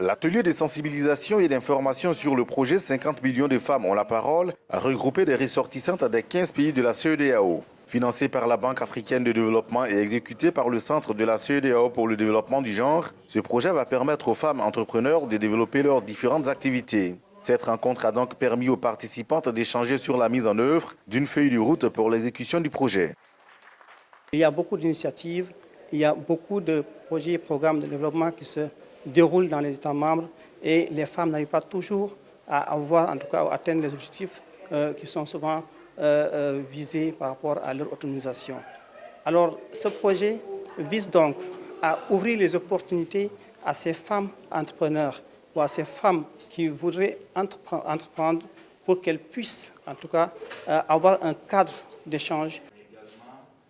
L'atelier de sensibilisation et d'information sur le projet 50 millions de femmes ont la parole a regroupé des ressortissantes des 15 pays de la CEDEAO. Financé par la Banque africaine de développement et exécuté par le Centre de la CEDEAO pour le développement du genre, ce projet va permettre aux femmes entrepreneurs de développer leurs différentes activités. Cette rencontre a donc permis aux participantes d'échanger sur la mise en œuvre d'une feuille de route pour l'exécution du projet. Il y a beaucoup d'initiatives, il y a beaucoup de projets et programmes de développement qui se déroulent dans les États membres et les femmes n'arrivent pas toujours à avoir, en tout cas, à atteindre les objectifs qui sont souvent visés par rapport à leur autonomisation. Alors, ce projet vise donc à ouvrir les opportunités à ces femmes entrepreneurs ou à ces femmes qui voudraient entreprendre pour qu'elles puissent, en tout cas, avoir un cadre d'échange.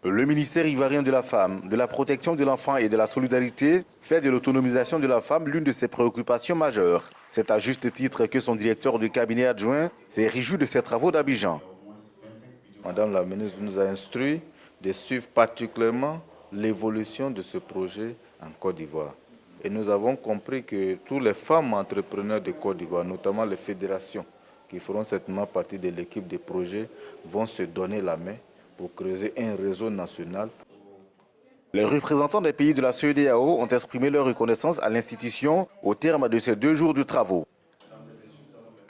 Le ministère ivoirien de la femme, de la protection de l'enfant et de la solidarité fait de l'autonomisation de la femme l'une de ses préoccupations majeures. C'est à juste titre que son directeur de cabinet adjoint s'est réjoui de ses travaux d'Abidjan. Madame la ministre nous a instruit de suivre particulièrement l'évolution de ce projet en Côte d'Ivoire. Et nous avons compris que toutes les femmes entrepreneurs de Côte d'Ivoire, notamment les fédérations qui feront certainement partie de l'équipe des projets, vont se donner la main pour creuser un réseau national. Les représentants des pays de la CEDEAO ont exprimé leur reconnaissance à l'institution au terme de ces 2 jours de travaux.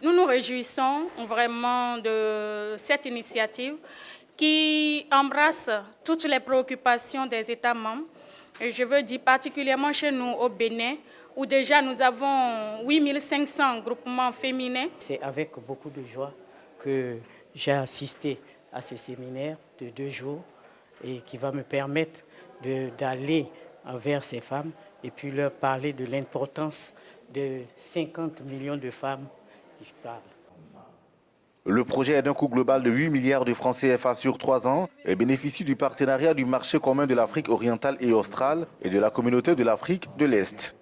Nous nous réjouissons vraiment de cette initiative qui embrasse toutes les préoccupations des États membres. Et je veux dire particulièrement chez nous au Bénin, où déjà nous avons 8500 groupements féminins. C'est avec beaucoup de joie que j'ai assisté à ce séminaire de 2 jours et qui va me permettre d'aller vers ces femmes et puis leur parler de l'importance de 50 millions de femmes qui parlent. Le projet est d'un coût global de 8 milliards de francs CFA sur 3 ans et bénéficie du partenariat du marché commun de l'Afrique orientale et australe et de la communauté de l'Afrique de l'Est.